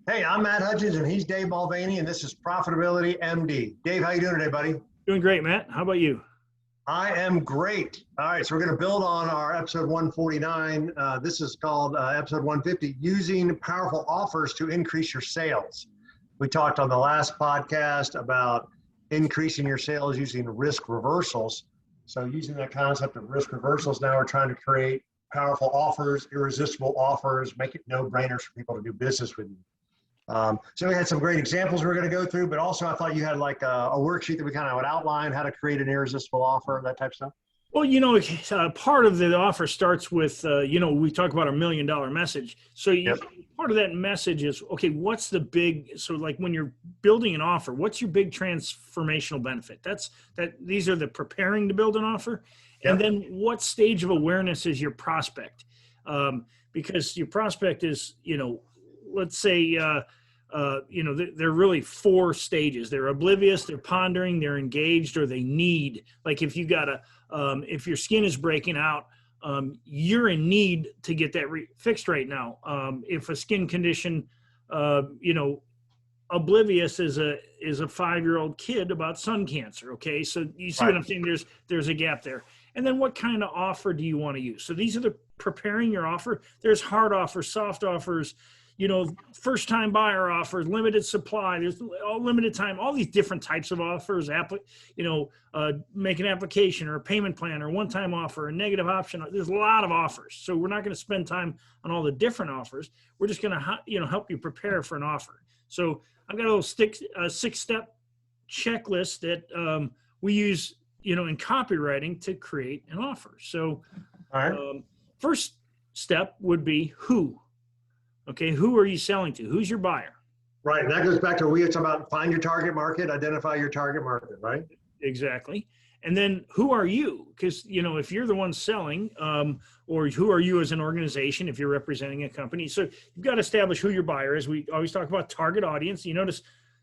Hey, I'm Matt Hutchins, and he's Dave Mulvaney, and this is Profitability MD. Dave, how you doing today, buddy? Doing great, Matt. How about you? I am great. All right, so we're going to build on our episode 149. This is called episode 150, using powerful offers to increase your sales. We talked on the last podcast about increasing your sales using risk reversals. So using that concept of risk reversals, now we're trying to create powerful offers, irresistible offers, make it no-brainers for people to do business with you. So we had some great examples we were going to go through, but also I thought you had like a worksheet that we kind of would outline how to create an irresistible offer, that type of stuff. Well, part of the offer starts with, we talk about $1 million message. So Yep. part of that message is, okay, what's the big, so like when you're building an offer, what's your big transformational benefit? These are the preparing to build an offer. And Yep. then what stage of awareness is your prospect? Because your prospect is, let's say, they're really four stages. They're oblivious, they're pondering, they're engaged, or they need. Like if if your skin is breaking out, you're in need to get that fixed right now. If a skin condition, oblivious is a 5-year-old kid about sun cancer. Okay, so you see Right. what I'm saying? There's a gap there. And then what kind of offer do you want to use? So these are the preparing your offer. There's hard offers, soft offers, first time buyer offers, limited supply, there's all limited time, all these different types of offers, make an application or a payment plan or one-time offer, a negative option. There's a lot of offers. So we're not going to spend time on all the different offers. We're just going to, help you prepare for an offer. So I've got a little 6-step checklist that we use, in copywriting to create an offer. So All right. first step would be who. Okay, who are you selling to? Who's your buyer? Right, and that goes back to it's about find your target market, identify your target market, right? Exactly. And then who are you? Because, if you're the one selling, or who are you as an organization if you're representing a company? So you've got to establish who your buyer is. We always talk about target audience. You notice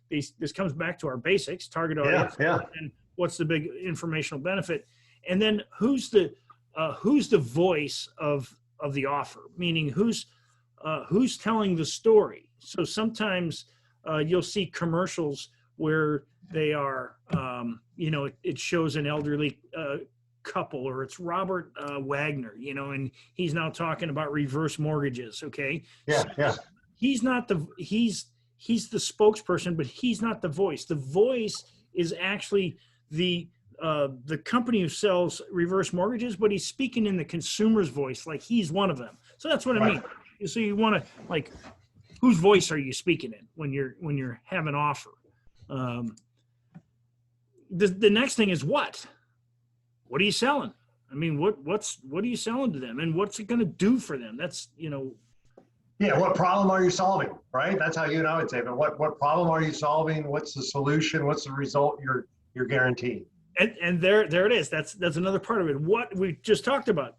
this comes back to our basics, target audience. Yeah. And what's the big informational benefit? And then who's the voice of the offer? Meaning who's telling the story. So sometimes you'll see commercials where they are, it shows an elderly couple, or it's Robert Wagner, and he's now talking about reverse mortgages. Okay. Yeah. So Yeah. he's the spokesperson, but he's not the voice. The voice is actually the company who sells reverse mortgages, but he's speaking in the consumer's voice, like he's one of them. So that's what I mean. So you want to, whose voice are you speaking in when you're having an offer? The next thing is what are you selling? I mean, what are you selling to them, and what's it going to do for them? That's, Yeah, what problem are you solving, right? That's how I would say, but what problem are you solving? What's the solution? What's the result you're guaranteeing? And there it is. That's another part of it. What we just talked about,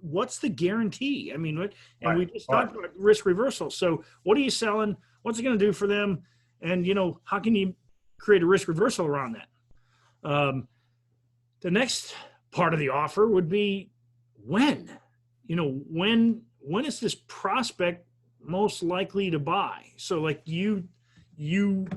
what's the guarantee? I mean, we just talked about risk reversal. So what are you selling? What's it going to do for them? And, how can you create a risk reversal around that? The next part of the offer would be when is this prospect most likely to buy? So like you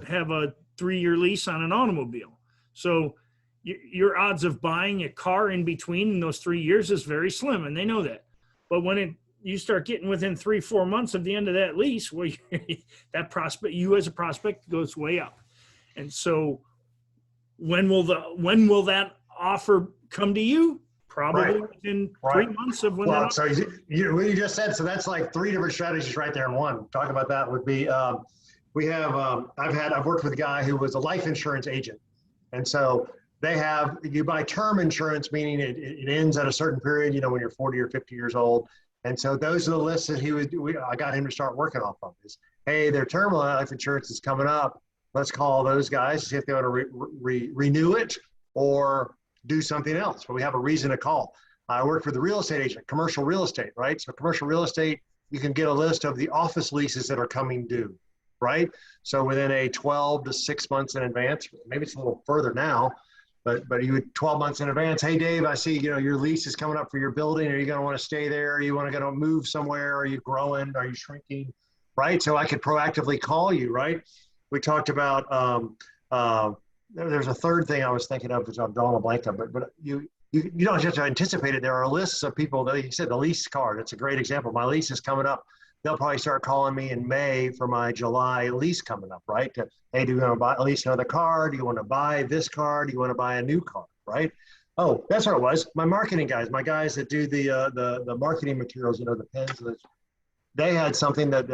have a 3-year lease on an automobile. So your odds of buying a car in between those 3 years is very slim, and they know that. But when you start getting within 3-4 months of the end of that lease, well, you as a prospect goes way up. And so when will that offer come to you? Probably within 3 months of when that offer. So what you just said, so that's like 3 different strategies right there in one. Talk about that would be, I've worked with a guy who was a life insurance agent. And so you buy term insurance, meaning it ends at a certain period, when you're 40 or 50 years old. And so those are the lists that I got him to start working off of is, hey, their term life insurance is coming up. Let's call those guys, see if they want to renew it or do something else. But we have a reason to call. I work for the real estate agent, commercial real estate, right? So commercial real estate, you can get a list of the office leases that are coming due, right? So within a 12 to 6 months in advance, maybe it's a little further now, but you would 12 months in advance. Hey, Dave, I see, your lease is coming up for your building. Are you going to want to stay there? Are you want to go move somewhere? Are you growing? Are you shrinking? right? So I could proactively call you, right? We talked about, there's a third thing I was thinking of, which I'm drawing a blank on, but you don't have to anticipate it. There are lists of people that, you said the lease card. It's a great example. My lease is coming up. They'll probably start calling me in May for my July lease coming up, right? Hey, do you want to buy, lease another car? Do you want to buy this car? Do you want to buy a new car, right? Oh, that's what it was. My marketing guys, my guys that do the marketing materials, the pens, they had something that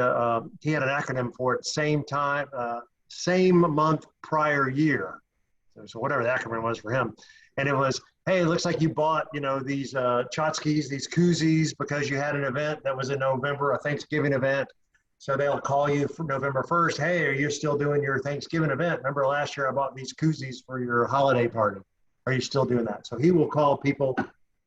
he had an acronym for it. Same time, same month, prior year. So whatever the acronym was for him, and it was, hey, it looks like you bought these tchotchkes, these koozies, because you had an event that was in November, a Thanksgiving event. So they'll call you for November 1st. Hey, are you still doing your Thanksgiving event? Remember last year I bought these koozies for your holiday party. Are you still doing that? So he will call people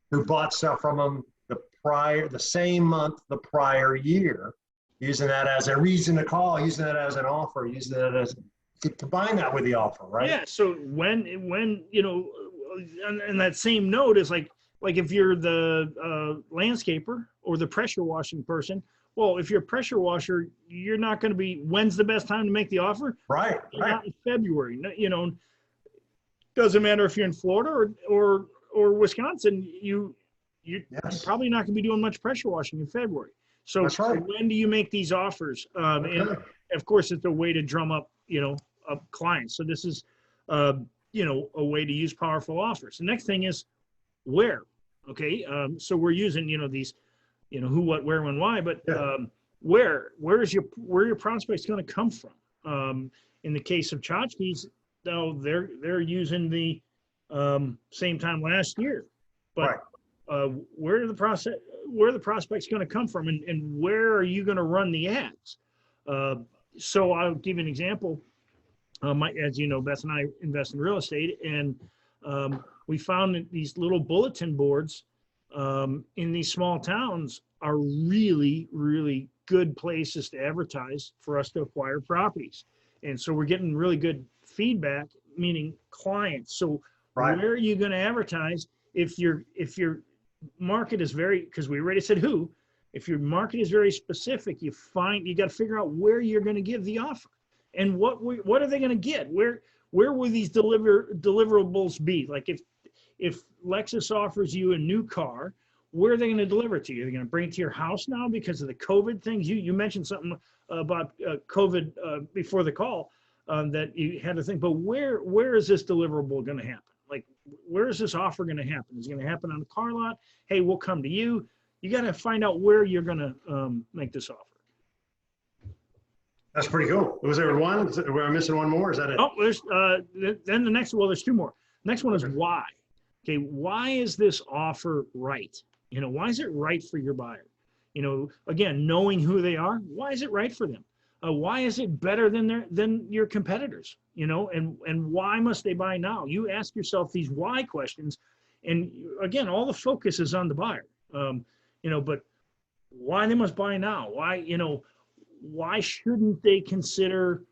who bought stuff from him the same month, the prior year, using that as a reason to call, using that as an offer, using that as, combine that with the offer, right? Yeah. So when and that same note is like if you're the landscaper or the pressure washing person, well, if you're a pressure washer, you're not going to be, when's the best time to make the offer? Right. Not in February. Doesn't matter if you're in Florida or Wisconsin, you're probably not going to be doing much pressure washing in February. So, That's right. So when do you make these offers? And of course, it's a way to drum up, up clients. So this is, a way to use powerful offers. The next thing is where. Okay. So we're using, these, who, what, where, when, why, but where your prospect's going to come from. In the case of tchotchkes, though, they're using the same time last year, but where the prospect's going to come from, and where are you going to run the ads? So I'll give you an example. As you know, Beth and I invest in real estate, and we found that these little bulletin boards in these small towns are really, really good places to advertise for us to acquire properties. And so we're getting really good feedback, meaning clients. So where are you going to advertise if your market is very, because we already said who, if your market is very specific, you got to figure out where you're going to give the offer. And what are they going to get? Where will these deliverables be? Like if Lexus offers you a new car, where are they going to deliver it to you? Are they going to bring it to your house now because of the COVID things? You mentioned something about COVID before the call that you had to think. But where is this deliverable going to happen? Like, where is this offer going to happen? Is it going to happen on the car lot? Hey, we'll come to you. You got to find out where you're going to make this offer. That's pretty cool. Was there one? Were I missing one more? Is that it? Oh, there's then the next. Well, there's two more. Next one is why. Okay, why is this offer right? Why is it right for your buyer? Again, knowing who they are. Why is it right for them? Why is it better than your competitors? And why must they buy now? You ask yourself these why questions, and again, all the focus is on the buyer. But why they must buy now? Why shouldn't they consider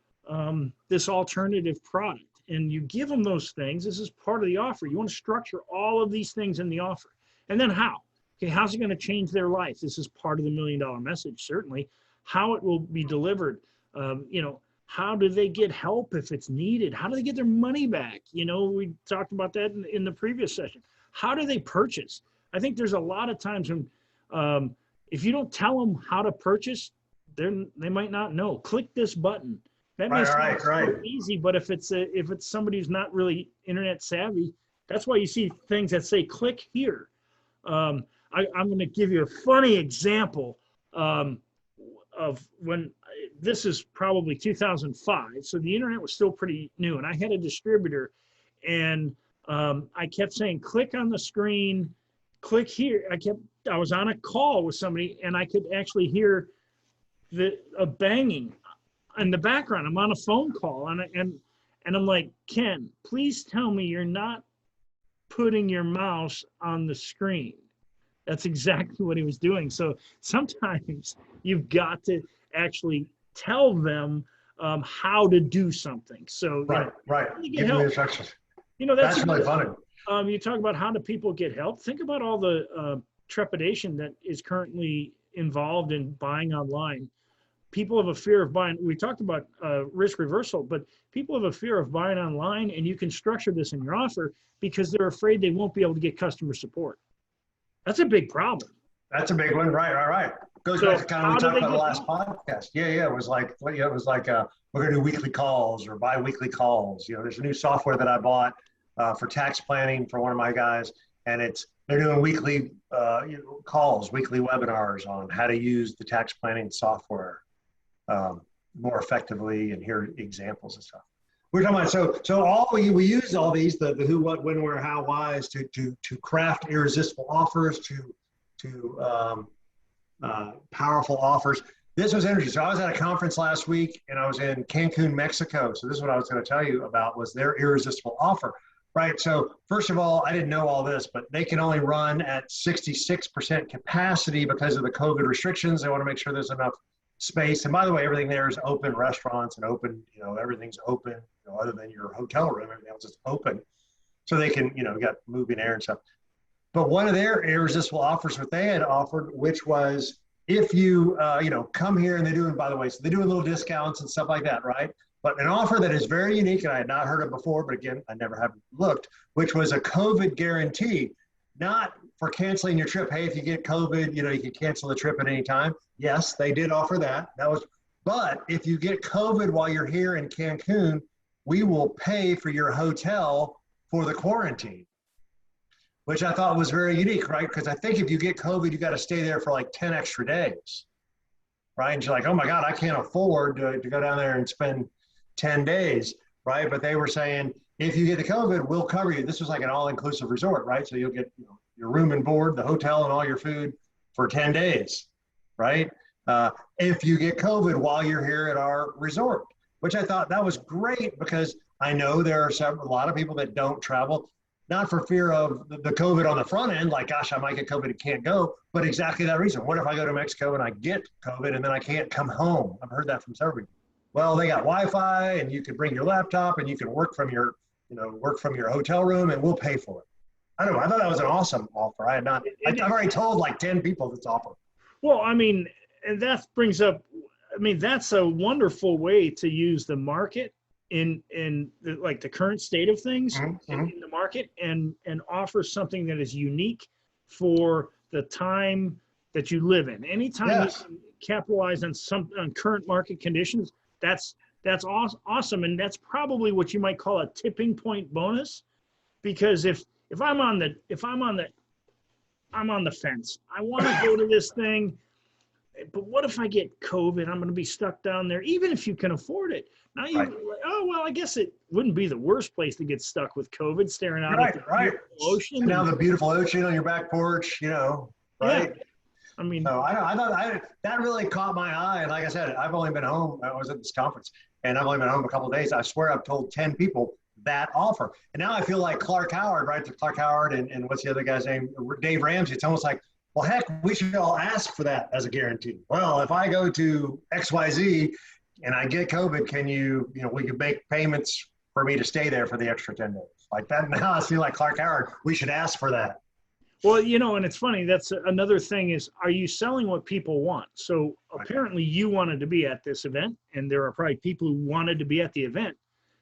this alternative product? And you give them those things. This is part of the offer. You want to structure all of these things in the offer. And then how? Okay, how's it going to change their life? This is part of the $1 million message, certainly. How it will be delivered. How do they get help if it's needed? How do they get their money back? We talked about that in the previous session. How do they purchase? I think there's a lot of times when if you don't tell them how to purchase, they might not know. Click this button. That may sound so easy, but if it's somebody who's not really internet savvy, that's why you see things that say click here. I'm going to give you a funny example of when this is probably 2005. So the internet was still pretty new, and I had a distributor, and I kept saying, click on the screen, click here. I was on a call with somebody, and I could actually hear a banging in the background. I'm on a phone call, and I'm like, Ken, please tell me you're not putting your mouse on the screen. That's exactly what he was doing. So sometimes you've got to actually tell them how to do something. So right. Give them instructions. That's really funny. You talk about how do people get help. Think about all the trepidation that is currently involved in buying online. people have a fear of buying. We talked about risk reversal, but people have a fear of buying online, and you can structure this in your offer because they're afraid they won't be able to get customer support. That's a big problem. That's a big one. Right. Goes back to kind of what we talked about the last podcast. Yeah. It was like, we're going to do weekly calls or bi-weekly calls. There's a new software that I bought for tax planning for one of my guys, and they're doing weekly calls, weekly webinars on how to use the tax planning software more effectively, and here are examples and stuff. We're talking about we use all these the who, what, when, where, how, whys to craft irresistible offers, to powerful offers. This was interesting. So I was at a conference last week, and I was in Cancun, Mexico. So this is what I was going to tell you about, was their irresistible offer. Right. So first of all, I didn't know all this, but they can only run at 66% capacity because of the COVID restrictions. They want to make sure there's enough space. And by the way, everything there is open, restaurants and open, everything's open, other than your hotel room, everything else is open. So they can, you got moving air and stuff. But one of their irresistible offers, what they had offered, which was, if you, come here, and they're doing, by the way, so they do little discounts and stuff like that, right? But an offer that is very unique, and I had not heard of before, but again, I never have looked, which was a COVID guarantee, not for canceling your trip. Hey, if you get COVID, you can cancel the trip at any time. Yes, they did offer that. But if you get COVID while you're here in Cancun, we will pay for your hotel for the quarantine, which I thought was very unique, right? Because I think if you get COVID, you got to stay there for like 10 extra days, right? And you're like, oh my God, I can't afford to go down there and spend 10 days, right? But they were saying, if you get the COVID, we'll cover you. This was like an all-inclusive resort, right? So you'll get your room and board, the hotel, and all your food for 10 days, right? If you get COVID while you're here at our resort, which I thought that was great, because I know there are a lot of people that don't travel, not for fear of the COVID on the front end, like, gosh, I might get COVID and can't go, but exactly that reason. What if I go to Mexico and I get COVID and then I can't come home? I've heard that from several people. Well, they got Wi-Fi, and you can bring your laptop, and you can work from your hotel room, and we'll pay for it. I don't know. I thought that was an awesome offer. I've already told like 10 people this offer. Well, and that brings up, that's a wonderful way to use the market in the current state of things in the market, and offer something that is unique for the time that you live in. Anytime you can capitalize on current market conditions, that's awesome. And that's probably what you might call a tipping point bonus, because if I'm on the fence, I want to go to this thing, but what if I get COVID? I'm going to be stuck down there, even if you can afford it. Now I guess it wouldn't be the worst place to get stuck with COVID, staring out at the beautiful ocean. And now the beautiful ocean on your back porch, right? Yeah. So I thought that really caught my eye. And like I said, I've only been home. I was at this conference, and I've only been home a couple of days. I swear I've told 10 people that offer. And now I feel like Clark Howard, right? To Clark Howard and what's the other guy's name? Dave Ramsey. It's almost like, well, heck, we should all ask for that as a guarantee. Well, if I go to XYZ and I get COVID, can we could make payments for me to stay there for the extra 10 days. Like that. Now I feel like Clark Howard, we should ask for that. Well, and it's funny, that's another thing is, are you selling what people want? So apparently you wanted to be at this event, and there are probably people who wanted to be at the event.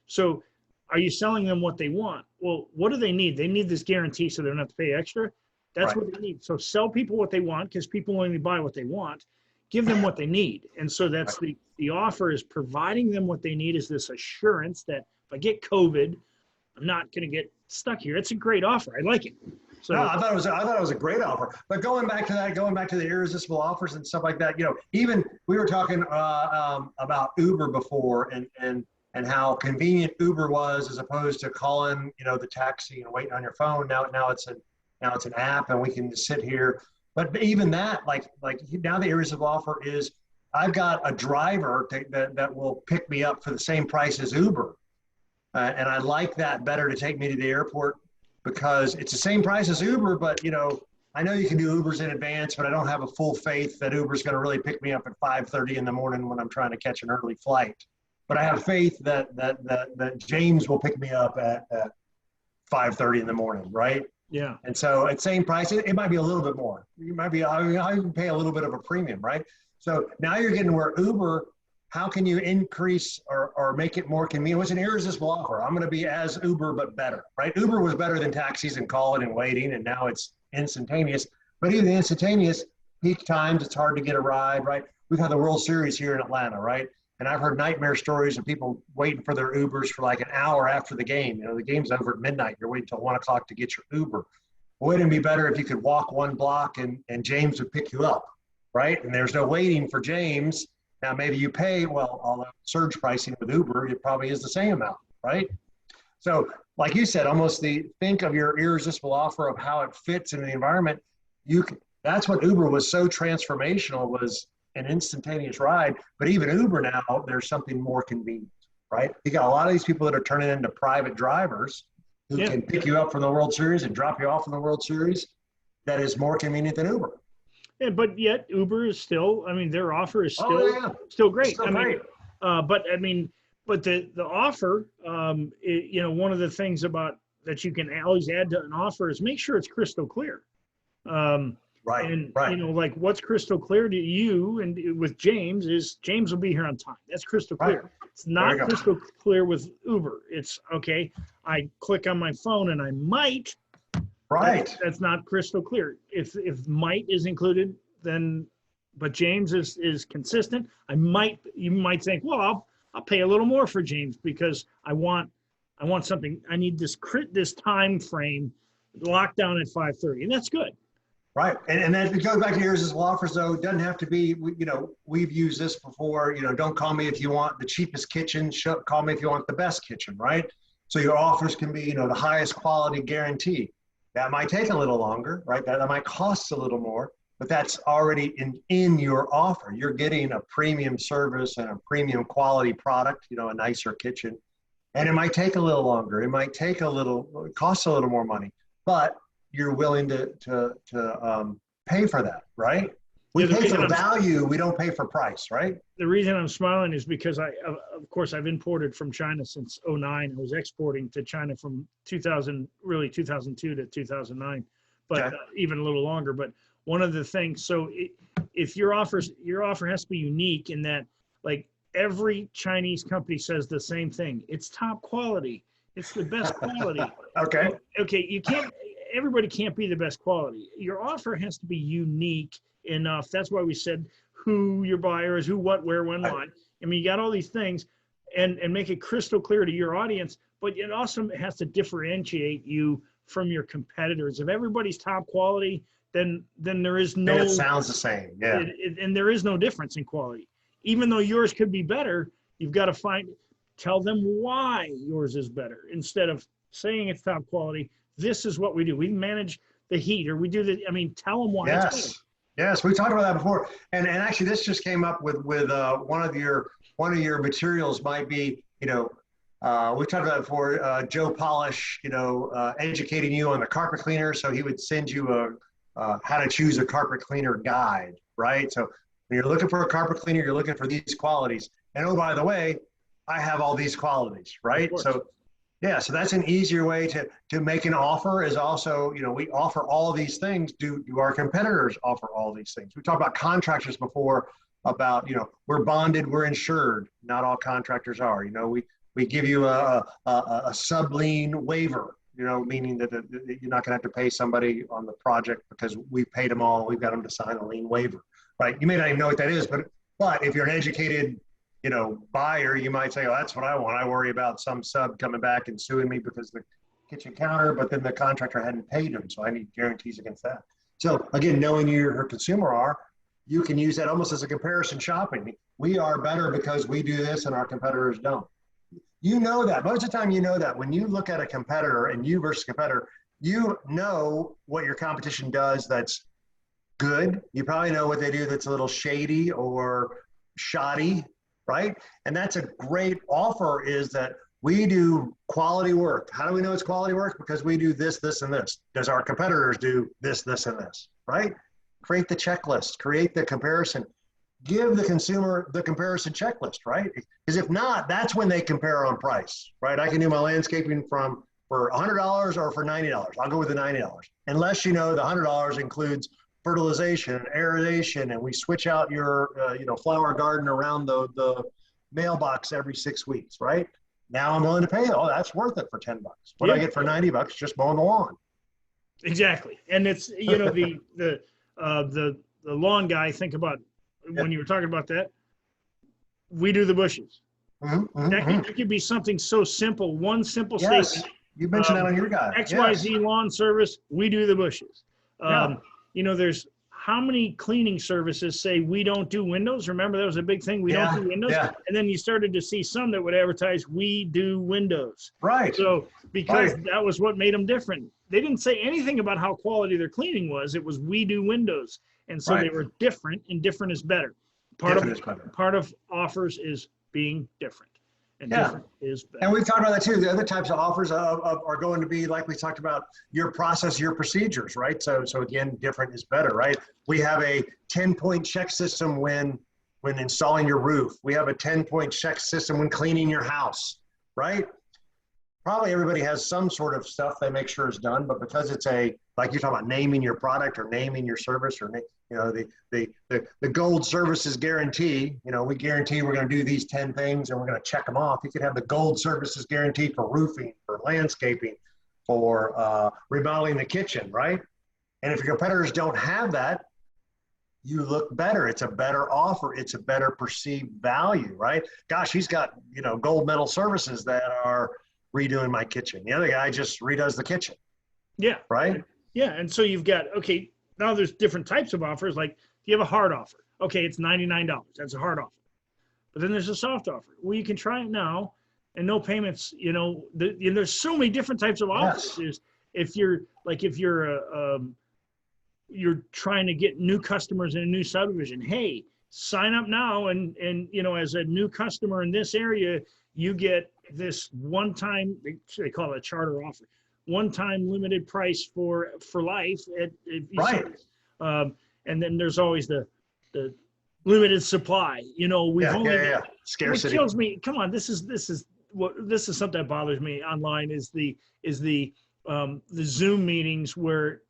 So are you selling them what they want? Well, what do they need? They need this guarantee so they don't have to pay extra. That's what they need. So sell people what they want, because people only buy what they want. Give them what they need. And so that's the offer, is providing them what they need, is this assurance that if I get COVID, I'm not going to get stuck here. It's a great offer. I like it. So no, I thought it was a great offer. But going back to the irresistible offers and stuff like that, even we were talking about Uber before, and how convenient Uber was, as opposed to calling the taxi and waiting on your phone. Now it's an app, and we can just sit here. But even that, like now the irresistible offer is, I've got a driver that will pick me up for the same price as Uber, and I like that better, to take me to the airport, because it's the same price as Uber, but I know you can do Ubers in advance, but I don't have a full faith that Uber's going to really pick me up at 5:30 in the morning when I'm trying to catch an early flight. But I have faith that James will pick me up at 5:30 in the morning, right? Yeah. And so at same price, it might be a little bit more. I can pay a little bit of a premium, right? So now you're getting where Uber, how can you increase or make it more convenient? What's an irresistible offer? I'm going to be as Uber, but better, right? Uber was better than taxis and calling and waiting, and now it's instantaneous. But even instantaneous, peak times, it's hard to get a ride, right? We've had the World Series here in Atlanta, right? And I've heard nightmare stories of people waiting for their Ubers for like an hour after the game. You know, the game's over at midnight. You're waiting till 1 o'clock to get your Uber. Wouldn't it be better if you could walk 1 block and James would pick you up, right? And there's no waiting for James. Now, maybe you pay, well, all the surge pricing with Uber, it probably is the same amount, right? So like you said, almost think of your irresistible offer of how it fits in the environment. That's what Uber was so transformational, was an instantaneous ride. But even Uber now, there's something more convenient, right? You got a lot of these people that are turning into private drivers who can pick you up from the World Series and drop you off from the World Series. That is more convenient than Uber. Yeah, but yet Uber is still, I mean, their offer is still great. Still great. But the offer, you know, one of the things about that you can always add to an offer is make sure it's crystal clear. Right. You know, like what's crystal clear to you and with James is James will be here on time. That's crystal clear. Right. It's not crystal clear with Uber. It's okay. I click on my phone and I might. Right. That's not crystal clear. If might is included, then, but James is consistent. You might think, well, I'll pay a little more for James because I want something. I need this time frame locked down at 5:30, and that's good. Right. And then it goes back to irresistible offers, though. It doesn't have to be, you know, we've used this before, you know, don't call me if you want the cheapest kitchen, call me if you want the best kitchen, right? So your offers can be, you know, the highest quality guarantee. That might take a little longer, right? That might cost a little more, but that's already in your offer. You're getting a premium service and a premium quality product, you know, a nicer kitchen. And it might take a little longer. It might take it costs a little more money, but you're willing to pay for that, right? We pay for value. We don't pay for price, right? The reason I'm smiling is because of course, I've imported from China since 2009. I was exporting to China from 2002 to 2009, but even a little longer. But one of the things, so if your offer has to be unique in that, like every Chinese company says the same thing. It's top quality. It's the best quality. Okay. Everybody can't be the best quality. Your offer has to be unique enough. That's why we said who your buyer is, who, what, where, when, why. I mean, you got all these things and make it crystal clear to your audience, but it also has to differentiate you from your competitors. If everybody's top quality, then there is no. It sounds the same, yeah. And there is no difference in quality. Even though yours could be better, you've got to tell them why yours is better instead of saying it's top quality. This is what we do. We manage the heat, or we do tell them why it's better. Yes, we talked about that before, and actually this just came up with one of your materials might be, you know, we talked about it before. Joe Polish, you know, educating you on the carpet cleaner, so he would send you how to choose a carpet cleaner guide, right? So when you're looking for a carpet cleaner, you're looking for these qualities, and oh, by the way, I have all these qualities, right? So yeah, so that's an easier way to make an offer. Is also, you know, we offer all these things. Do our competitors offer all these things? We talked about contractors before about, you know, we're bonded, we're insured. Not all contractors are. You know, we give you a sub-lien waiver, you know, meaning that you're not going to have to pay somebody on the project because we've paid them all. We've got them to sign a lien waiver, right? You may not even know what that is, but if you're an educated, you know, buyer, you might say, oh, that's what I want. I worry about some sub coming back and suing me because the kitchen counter, but then the contractor hadn't paid him. So I need guarantees against that. So again, knowing you her consumer are, you can use that almost as a comparison shopping. We are better because we do this and our competitors don't. You know that. Most of the time you know that. When you look at a competitor and you versus competitor, you know what your competition does that's good. You probably know what they do that's a little shady or shoddy, right? And that's a great offer, is that we do quality work. How do we know it's quality work? Because we do this, this, and this. Does our competitors do this, this, and this, right? Create the checklist, create the comparison. Give the consumer the comparison checklist, right? Because if not, that's when they compare on price, right? I can do my landscaping for $100 or for $90. I'll go with the $90. Unless, you know, the $100 includes fertilization and aeration, and we switch out your flower garden around the mailbox every 6 weeks, right? Now I'm willing to pay. Oh, that's worth it for $10. What do I get for $90? Just mowing the lawn. Exactly, and it's the lawn guy. Think about when you were talking about that. We do the bushes. That could be something so simple. One simple statement. You mentioned that on your guy. XYZ Lawn Service. We do the bushes. There's how many cleaning services say we don't do windows? Remember that was a big thing. We don't do windows. Yeah. And then you started to see some that would advertise we do windows. Right. So because that was what made them different. They didn't say anything about how quality their cleaning was. It was we do windows. And so they were different, and different is better. Part of offers is being different. And different is better. And we've talked about that too. The other types of offers are going to be, like we talked about, your process, your procedures, right? So again, different is better, right? We have a 10-point check system when installing your roof. We have a 10-point check system when cleaning your house, right? Probably everybody has some sort of stuff they make sure is done, but because it's like you're talking about naming your product or naming your service, or the gold services guarantee, we guarantee we're going to do these 10 things and we're going to check them off. You could have the gold services guarantee for roofing, for landscaping, for remodeling the kitchen, right? And if your competitors don't have that, you look better. It's a better offer. It's a better perceived value, right? Gosh, he's got, gold medal services that are redoing my kitchen. The other guy just redoes the kitchen. Yeah. Right? Yeah. And so you've got, now there's different types of offers. Like you have a hard offer. Okay, it's $99. That's a hard offer. But then there's a soft offer. Well, you can try it now and no payments. There's so many different types of offers. Yes. If you're you're trying to get new customers in a new subdivision, hey, sign up now, and as a new customer in this area, you get this one-time, they call it a charter offer, one-time limited price for life. Right. And then there's always the limited supply. Scarcity. What kills me. Come on, this is something that bothers me online is the Zoom meetings where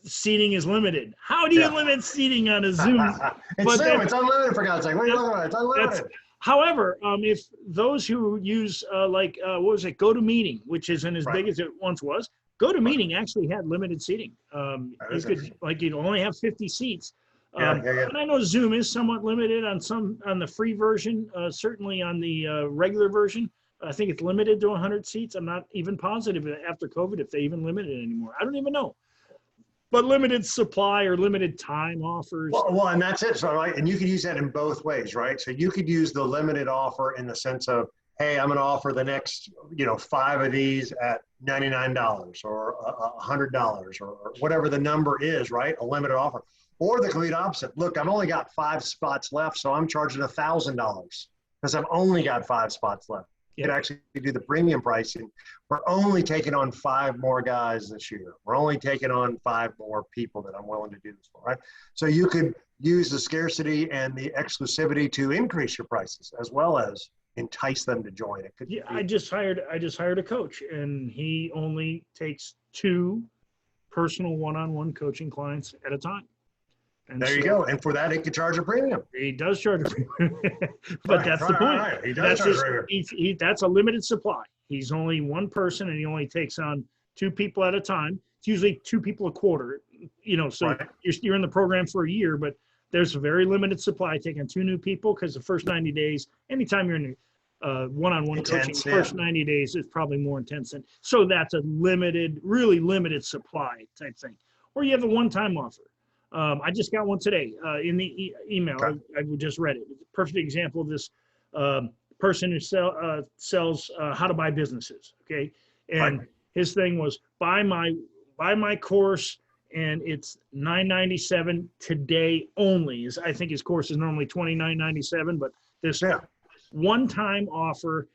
seating is limited. How do you limit seating on a Zoom? It's it's unlimited, for God's sake. What are you talking about? It's unlimited. However, if those who use GoToMeeting, which isn't as big as it once was, GoToMeeting actually had limited seating. You'd only have 50 seats. And I know Zoom is somewhat limited on the free version. Certainly on the regular version, I think it's limited to 100 seats. I'm not even positive after COVID if they even limit it anymore. I don't even know. But limited supply or limited time offers. Well, and that's it. So, right, and you could use that in both ways, right? So you could use the limited offer in the sense of, hey, I'm going to offer the next, 5 of these at $99 or $100 or whatever the number is, right? A limited offer. Or the complete opposite. Look, I've only got 5 spots left, so I'm charging $1,000 because I've only got 5 spots left. You could actually do the premium pricing. We're only taking on 5 more guys this year. We're only taking on 5 more people that I'm willing to do this for, right? So you could use the scarcity and the exclusivity to increase your prices as well as entice them to join. It could be. I just hired a coach, and he only takes 2 personal one-on-one coaching clients at a time. And there you go. And for that, he could charge a premium. He does charge a premium. But that's the point. Right. He does charge a premium. That's a limited supply. He's only one person, and he only takes on 2 people at a time. It's usually 2 people a quarter. So you're in the program for a year, but there's a very limited supply. Taking 2 new people because the first 90 days, anytime you're in one-on-one coaching, the first 90 days is probably more intense. And so that's a really limited supply type thing. Or you have a one-time offer. I just got one today in the email. Okay. I just read it. It's a perfect example of this person who sells how to buy businesses. Okay, and his thing was buy my course, and it's $9.97 today only. I think his course is normally $29.97, but this one-time offer.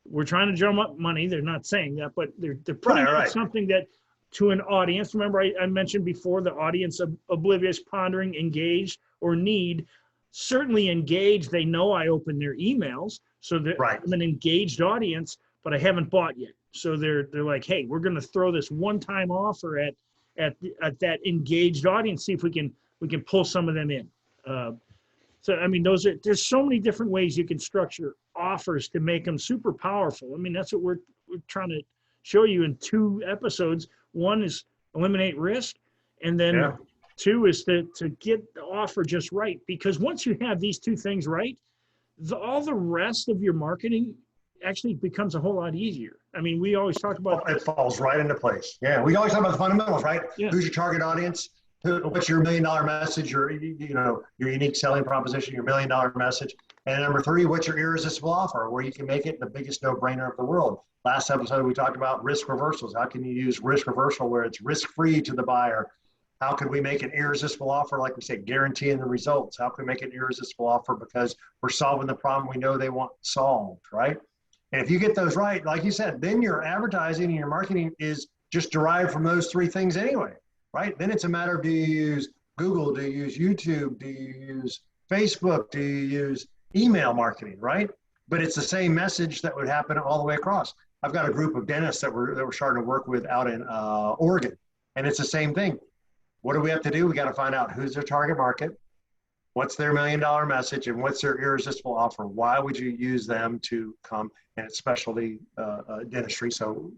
We're trying to drum up money. They're not saying that, but they're putting out something that. To an audience, remember I mentioned before, the audience oblivious, pondering, engaged, or need. Certainly engaged, they know I open their emails, so I'm an engaged audience, but I haven't bought yet. So they're like, hey, we're going to throw this one-time offer at at that engaged audience, see if we can pull some of them in. So I mean, there's so many different ways you can structure offers to make them super powerful. I mean, that's what we're trying to show you in 2 episodes. One is eliminate risk, and then 2 is to get the offer just right. Because once you have these 2 things right, all the rest of your marketing actually becomes a whole lot easier. I mean, we always talk about it falls right into place. Yeah, we always talk about the fundamentals, right? Yeah. Who's your target audience? What's your $1 million message? Your unique selling proposition, your $1 million message. And number 3, what's your irresistible offer, where you can make it the biggest no-brainer of the world. Last episode, we talked about risk reversals. How can you use risk reversal where it's risk-free to the buyer? How can we make an irresistible offer, like we said, guaranteeing the results? How can we make an irresistible offer because we're solving the problem we know they want solved, right? And if you get those right, like you said, then your advertising and your marketing is just derived from those 3 things anyway, right? Then it's a matter of, do you use Google? Do you use YouTube? Do you use Facebook? Do you use email marketing, right? But it's the same message that would happen all the way across. I've got a group of dentists that we're starting to work with out in Oregon, and it's the same thing. What do we have to do? We got to find out who's their target market, what's their $1 million message, and what's their irresistible offer. Why would you use them to come? And it's specialty dentistry. So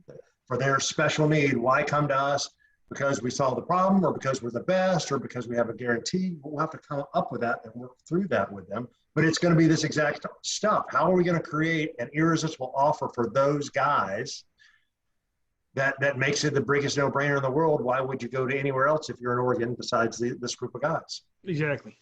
for their special need, why come to us? Because we solve the problem, or because we're the best, or because we have a guarantee? We'll have to come up with that and work through that with them. But it's going to be this exact stuff. How are we going to create an irresistible offer for those guys that makes it the biggest no-brainer in the world? Why would you go to anywhere else if you're in Oregon besides this group of guys? Exactly.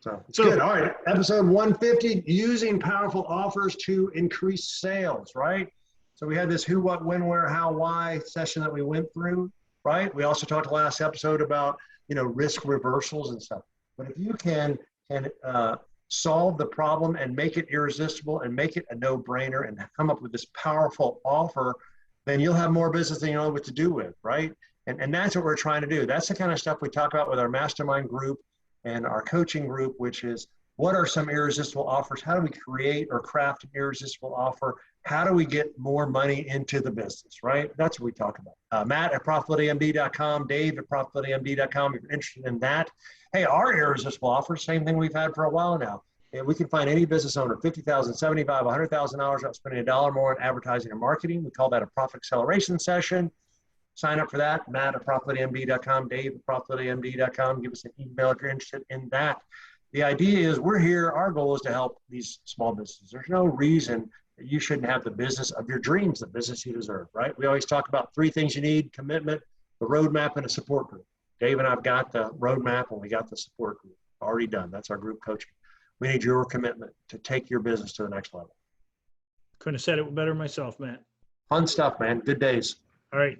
So it's good. All right, episode 150, using powerful offers to increase sales, right? So we had this who, what, when, where, how, why session that we went through, right? We also talked last episode about, risk reversals and stuff. But if you can solve the problem and make it irresistible and make it a no-brainer and come up with this powerful offer, then you'll have more business than you know what to do with, right? And that's what we're trying to do. That's the kind of stuff we talk about with our mastermind group and our coaching group, which is, what are some irresistible offers? How do we create or craft an irresistible offer? How do we get more money into the business, right? That's what we talk about. Matt at profitabilitymd.com, Dave at profitabilitymd.com, if you're interested in that. Hey, our irresistible offer, same thing we've had for a while now. And we can find any business owner, $50,000, $75,000, $100,000 without spending $1 more on advertising and marketing. We call that a profit acceleration session. Sign up for that. Matt at profitabilitymd.com, Dave at profitabilitymd.com. Give us an email if you're interested in that. The idea is we're here. Our goal is to help these small businesses. There's no reason that you shouldn't have the business of your dreams, the business you deserve, right? We always talk about 3 things you need: commitment, the roadmap, and a support group. Dave and I've got the roadmap and we got the support group already done. That's our group coaching. We need your commitment to take your business to the next level. Couldn't have said it better myself, Matt. Fun stuff, man. Good days. All right.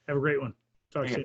Have a great one. Talk soon.